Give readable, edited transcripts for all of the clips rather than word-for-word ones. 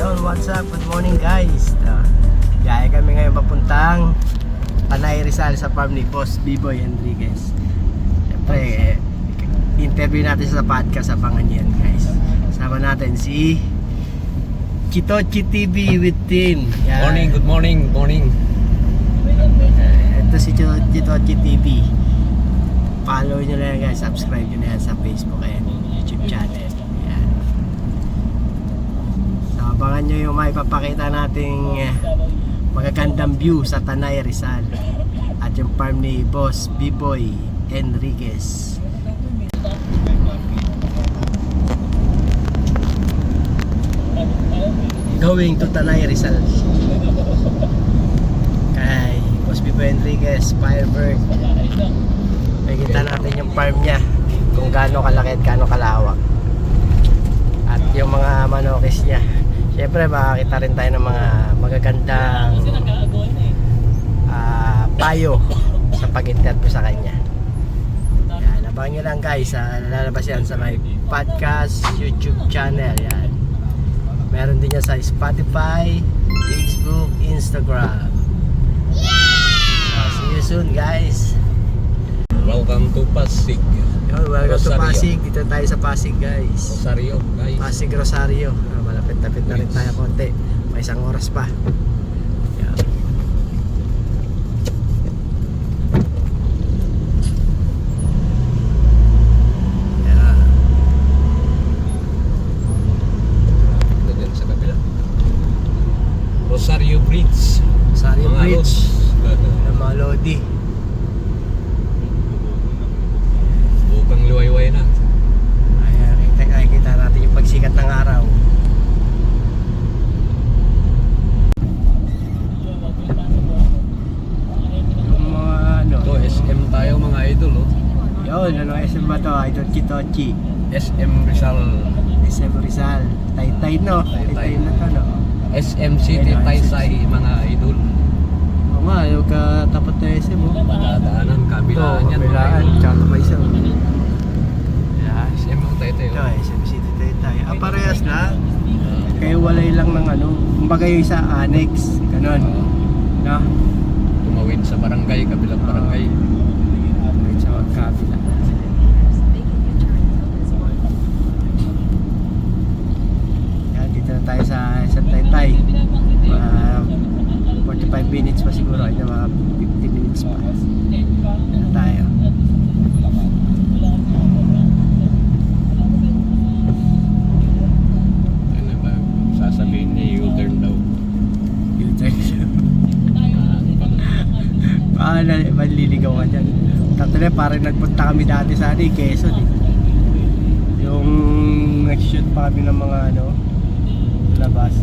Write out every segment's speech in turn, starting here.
Yon, what's up? Good morning guys. Gaya kami ngayon papuntang Tanay Rizal sa farm ni Boss B-Boy Enriquez. Siyempre, interview natin sa podcast, abangan yan guys. Sama natin si Chitochi TV with Tin. Morning, good morning, morning. Ito si Chitochi TV. Follow nyo na yan guys, subscribe nyo na yan sa Facebook and YouTube channel. Yan. So abangan nyo yung maipapakita nating magagandang view sa Tanay Rizal at yung farm ni Boss B-Boy Enriquez. Going to Tanay Rizal kay Boss B-Boy Enriquez, Firebird. Nakikita natin yung farm niya, kung gaano kalaki at gaano kalawak, at yung mga manokis niya. Siyempre makakita rin tayo ng mga magagandang payo sa pag-interview sa kanya. Yan, abangan nyo lang guys, lalabas yan sa my podcast YouTube channel. Yan, meron din yan sa Spotify, Facebook, Instagram. See you soon guys. Welcome to Pasig. Welcome to Pasig. Dito tayo sa Pasig guys. Rosario, guys. Pasig Rosario. Malapit-lapit na rin tayo konti. May isang oras pa. Yeah. Yeah. Ito din sa kabila. Rosario Bridge. Rosario Mga Bridge. roads. Ng mga Lodi. Bukang liwayway na. Ayan, kita natin yung pagsikat ng araw. Yung mga ano. Ito, SM tayo mga idol, oh. Yun, ano SM ba to? Idol Chitochi. SM Rizal. SM Rizal. Taytay no? Taytay na to no? SM City, Ayun, Taysay, mga idol. Oo nga, yung katapat na SM mo. Madadaanan, kabilaan yan, mga kabilaan. idol. Tsaka may isa. SM ang tayo tayo. Ito, SM City Taytay. Parehas na. Kaya walay lang ng ano. Kumbaga yung isa annex. Ganon. No? Tumawid sa barangay, kabilang barangay. Sa magkabila. Yan, dito na tayo sa Taytay. 45 minutes pa siguro. Ito mga 50 minutes pa. Yan na tayo. Ano ba? Sasabihin niya, U-turn daw. U-turn siya. Maliligaw ka dyan. Tatala, parang nagpunta kami dati sa Quezon eh. Yung nag-shoot pa kami ng mga ano, labas.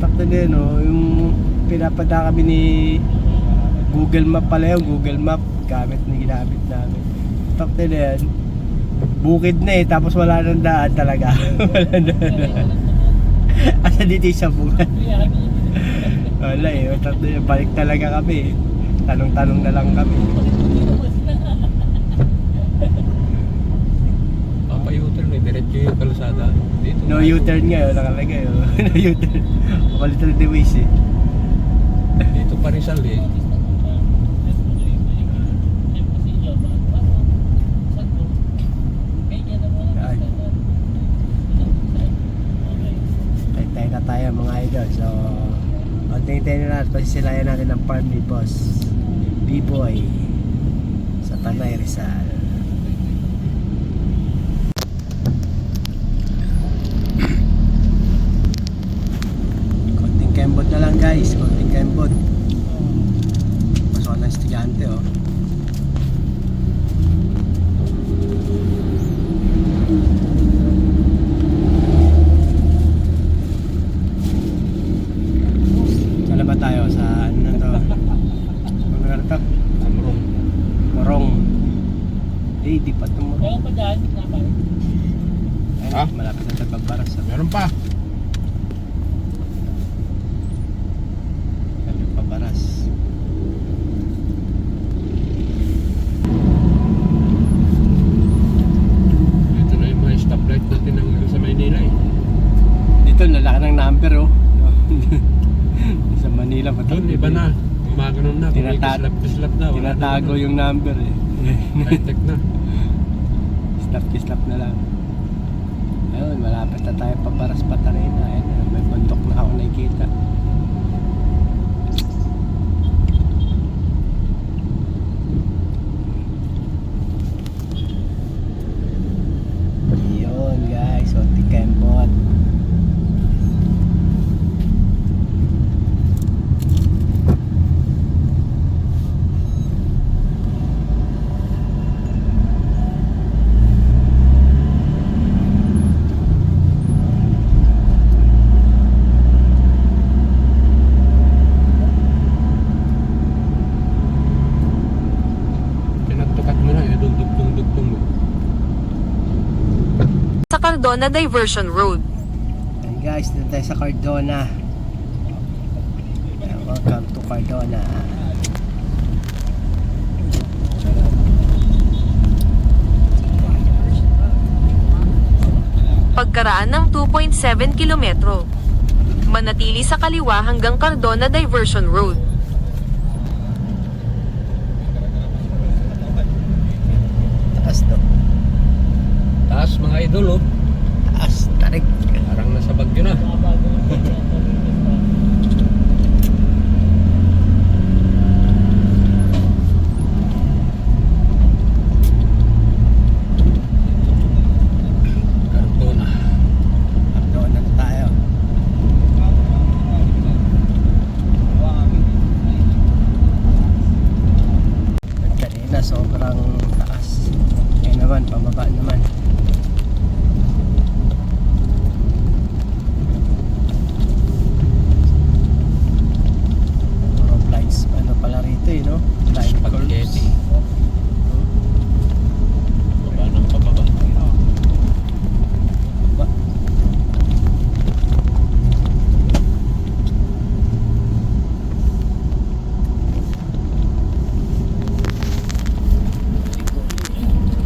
Tatala no, yung pinapada kami ni Google Map pala yung Google Map gamit na ginamit namin. Tatala yan, bukid na eh, tapos wala nang daan talaga. Wala nang daan. Asa dito yung sabungan. Wala eh, balik talaga kami. Tanong-tanong na lang kami. Papa U-turn, may diretso yung kalusada. Dito No na. U-turn nga yun, nakalagay yun. No U-turn. Kapalitan the ways eh. Dito pa Rizal eh. Yan. Tayo na tayo mga idol. So, konting-tayo na natin. Pasisilayan natin ang farm ni Boss B-Boy sa Tanay Rizal. Konting kembot na lang guys. Konting kembot. Pasok ng estudyante oh. Saan na ba tayo? Sa ano na to? Ano na to? Amrong. Morong. Eh, di pa ito Morong. Ayun, Ha? malapit na sa Pagbaras. Meron pa. Sabi Pagbaras. Dito, lalaki ng number, oh. Sa Manila, Doon, iba na. Gumaganon na. Kumikislap na. Wala na. Tinatago yung number, eh. High-tech na. Slap na lang. Ayun, malapit na tayo paparas Patarena. Ayun, may bundok na ako nakikita. Yun guys, Oti Kembot. Pinagtukat mo na. Dugtong mo. Sa Cardona Diversion Road. Ayun guys, dito tayo sa Cardona. Welcome to Cardona. Pagkaraan ng 2.7 kilometro. Manatili sa kaliwa hanggang Cardona Diversion Road. Taas to. Taas mga idol, oh. Taas, tarik. Parang nasa Bagyo na. Cardona. Cardona na tayo. Kanina sobrang taas. Ngayon naman, pababa naman. Puro flights, ano pala rito eh, no? Flight Spaghetti. curves. Baba ng pababa. Ba?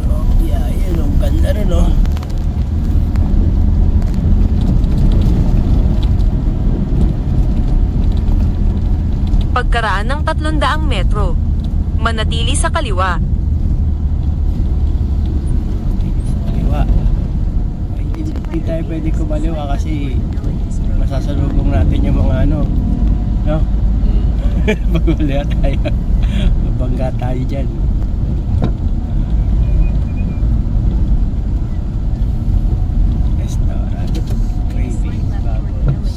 Oh, yeah, yun, ang ganda rin, oh. Pagkaraan ng 300 metro. Manatili sa kaliwa. Kaliwa. Ay, hindi tayo pwede kumaliwa kasi masasalubong natin yung mga ano, no? Pag maliwa tayo, mabangga tayo dyan. Restaurant, craving, bubbles.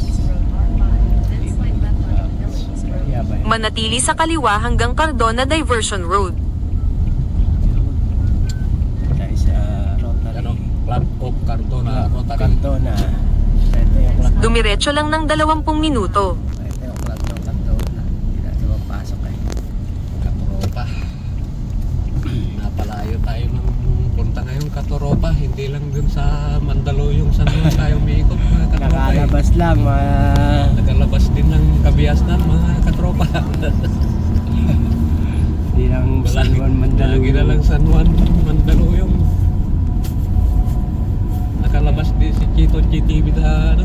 Yeah, ba? Manatili sa kaliwa hanggang Cardona Diversion Road. Tayo sa Rotary. Ano? Club of Cardona. Rotary. Cardona. Ito yung clock. Dumiretso lang ng 20 minuto. Ito yung clock ng Cardona. Hindi natin mapasok eh. Katoropa. Napalayo tayo ng punta ngayong Katoropa. Hindi lang dun sa Mandaluyong San Juan tayo umiikot mga katropa. Nakalabas lang mga... Nagalabas din ng Kabiasnan mga katropa. Hindi lang San Juan Mandaluyong. Lagi na lang San Juan Mandaluyong. Nakalabas din si Chito GTV na ano.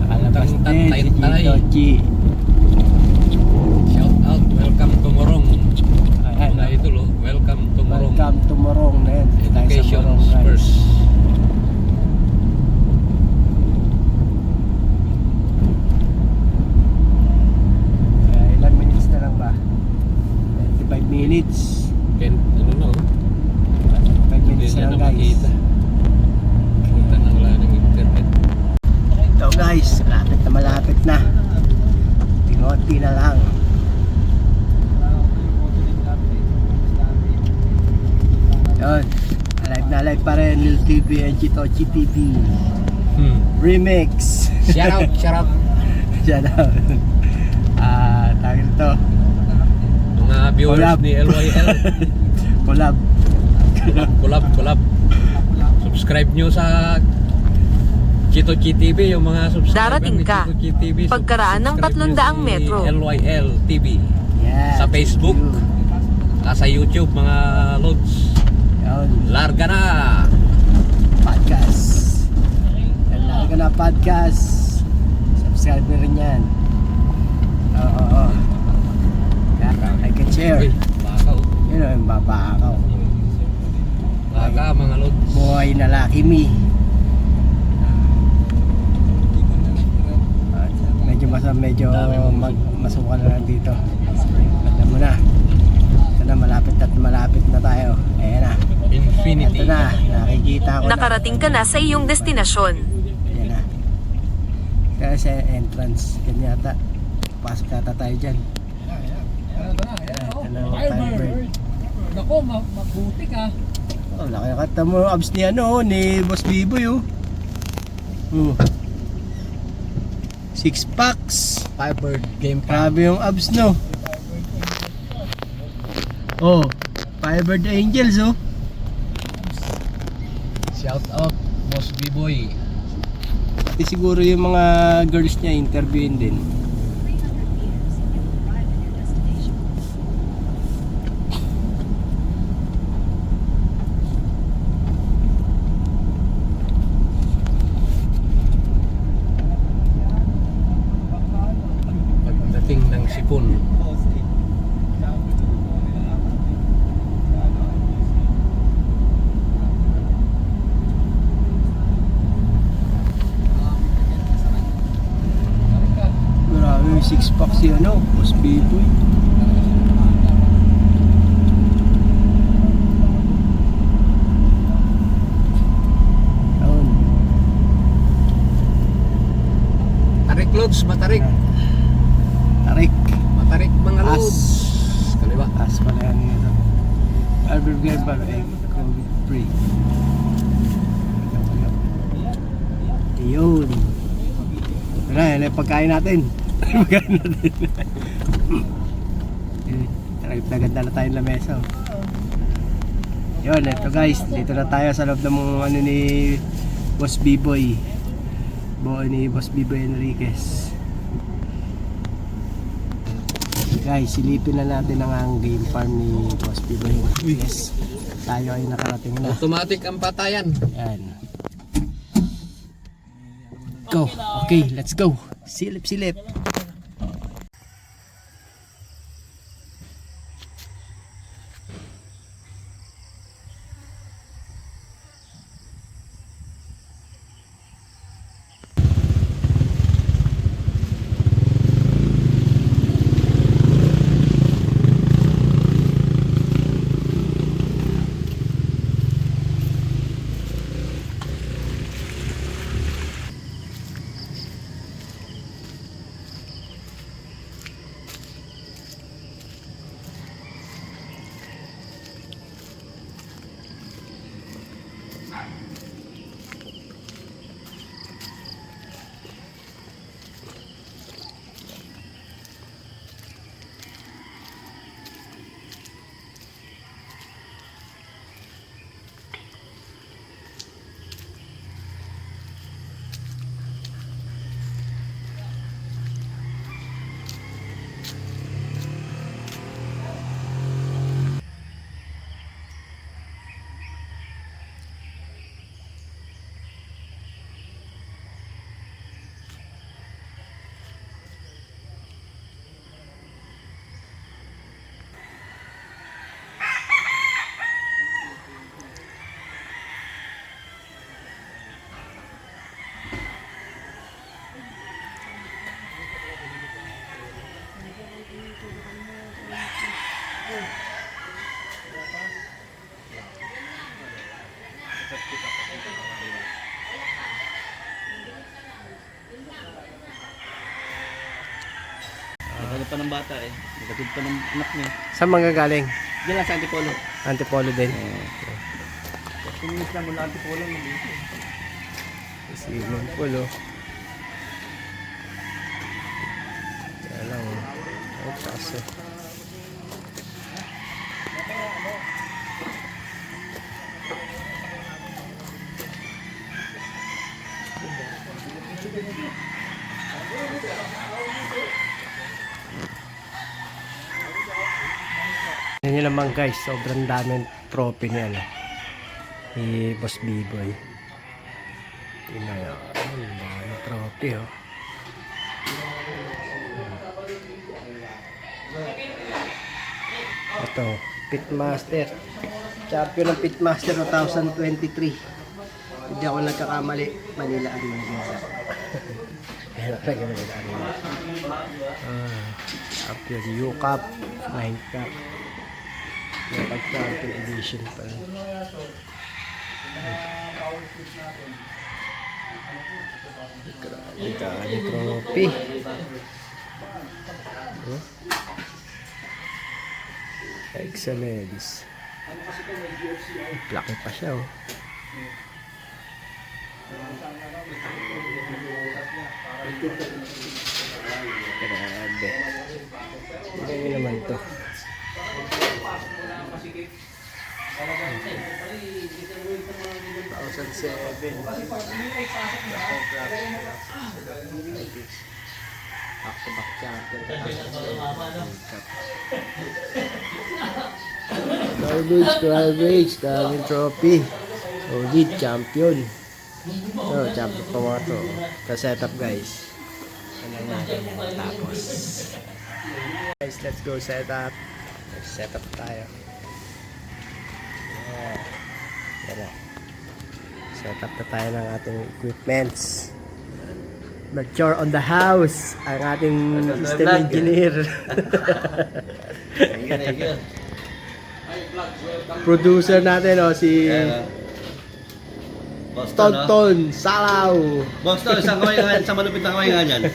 Nakalabas din si Tatay. Chito G. Shout out, welcome to Morong. Ayan, Mga idol, oh, welcome to Morong. welcome to Morong na yan. Tayo sa Education Morong guys. first. Ilan minutes na lang ba? 25 minutes. Ano na, oh. 5 Hindi minutes na na lang guys. makita. Kita ng wala ng internet. Ito guys, malapit na. Tingonti na lang. Yun, alive pa rin Lil TV and Chitochi TV Remix. Shout out, shout out. Shout out. Tawag ito, Mga viewers Collab. ni LYL. collab. Collab. Subscribe nyo sa Chito TV, yung mga subscriber Darating ni ka. Chito TV. Pagkaraan ng Subscribe nyo 300 si metro. LYL TV. Yeah, Sa Facebook. Sa YouTube mga loads. Yun, Larga na! podcast. Podcast. Subscribe na rin yan. Oo. Like and share. Uy, baka oh. Yun o, yung babakaw. Baka mga lods. Buhay na Lucky Me. Medyo masukan na lang dito. Alam mo na. Ito na, malapit na tayo. Ayan na. Infinity. Ito na, nakikita ko na. Nakarating ka na sa iyong destinasyon. Ayan na. Kaya sa entrance, ganyan yata. Pasok yata tayo dyan. Ito na, Firebird. Nako, mabuti ka. Oh, laki kata mo abs ni ni Boss Biboy oh. 6 packs. Firebird game Grabe yung abs no. Oh, Firebird Angels oh. Shout out, Boss B-Boy. Pati siguro yung mga girls niya interviewin din. Pagdating ng sipon. Grabe yung 6 pack si Boss Biboy. Ayun. Tarik lods, matarik. Tarik. Matarik mga As. lods. Kaliwa. As pala yan nito. Albert Gerber ay COVID free. Ayun. Tara, yan yung pagkain natin. Pagkain natin. Naganda na tayo na mesa. Yun, ito guys. Dito na tayo sa loob ng ni Boss B-Boy. Ni Boss B-Boy Enriquez. Guys, silipin na natin ang game farm ni Boss B-Boy Enriquez. Tayo ay nakarating na. Automatic ang patayan. Yan. Go. Okay, let's go. Silip. Nagkagod pa ng bata eh. Nagkagod pa ng anak niya. Saan manggagaling? Diyan lang sa Antipolo. Antipolo din. Kuminis lang mula Antipolo ng dito. Swimming pool oh. Kaya lang oh. Ay, taas oh. Yan yun naman guys, sobrang daming trophy niya ni Boss B-Boy. Yun na yan. trophy, oh. Ito, Pitmaster. Champion ng Pitmaster 2023. Hindi ako nagkakamali. Manila Arena. Ayan ako lagi Manila Arena. Champion U-Cup, 9 Cup. Champion Edition pa rin. Grabe trophy. Oh. Excellence. Laki pa siya, oh. Grabe. Hindi naman to. Back-to-back champion. Garbage, daming trophy. Solid champion. So, champion pa mga to. Ka-setup, guys. Ano natin tapos. Guys, let's go set up. Set up tayo. Yeah. Yan na. Set up na tayo ng ating equipments. Mature on the house ang ating system engineer. Producer natin, oh, si Tonton Salaw. Boss to, isang kaway nga, isang malupit na kaway nga yan.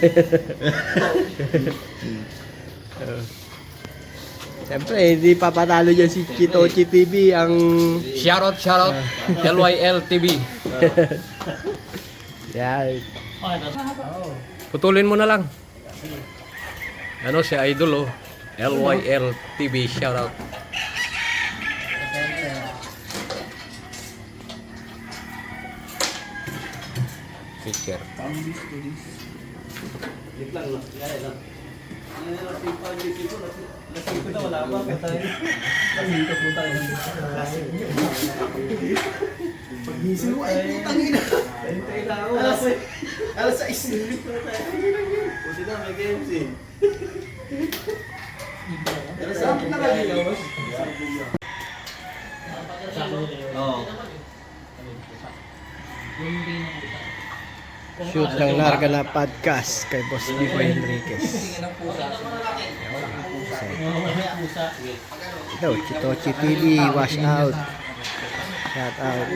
Siyempre, hindi papatalo dyan si Chitochi TV ang... Shoutout, LYL TV. Yan. Putulin mo na lang. Ano si Idol, oh. LYL TV, shoutout. Picture. Pagising mo, ay putang ina. Alas 6. Buti na, may games eh. Saan na kanina, boss? Oo. Shoot ng Larga na podcast kay Boss Vivo Enriquez. Ito, Chitochi TV, wash out. Shout out.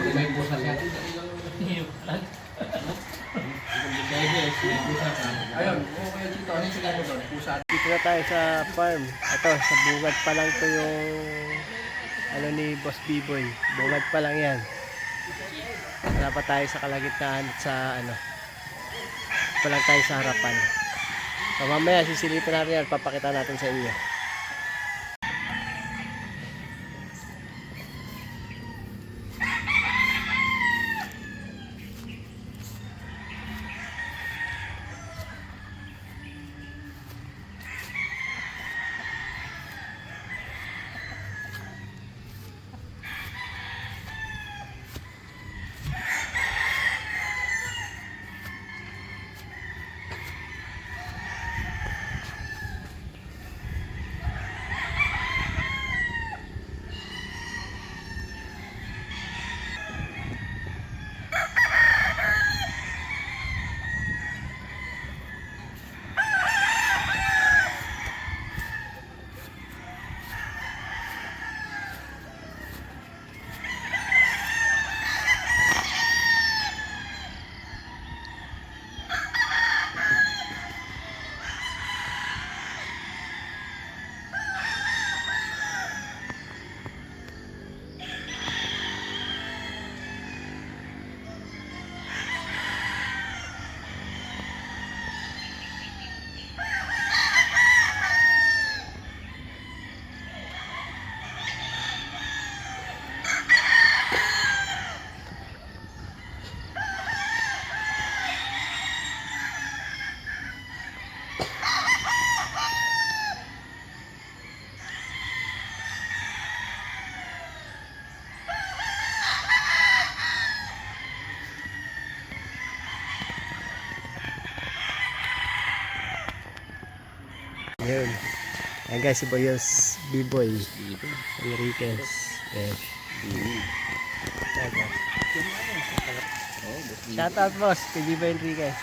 Dito na tayo sa farm. Ito, sa bungad pa lang to yung ano ni Boss Biboy. Bungad pa lang yan. Wala pa tayo sa kalagitnaan at sa ano. Pa lang tayo sa harapan. So mamaya sisilipin natin yan. Papakita natin sa inyo. Yun. Ayan guys, si Boyos B-Boy. Enriquez. Yes. Ayan, boss. Shoutout boss, kay B-Boy Enriquez.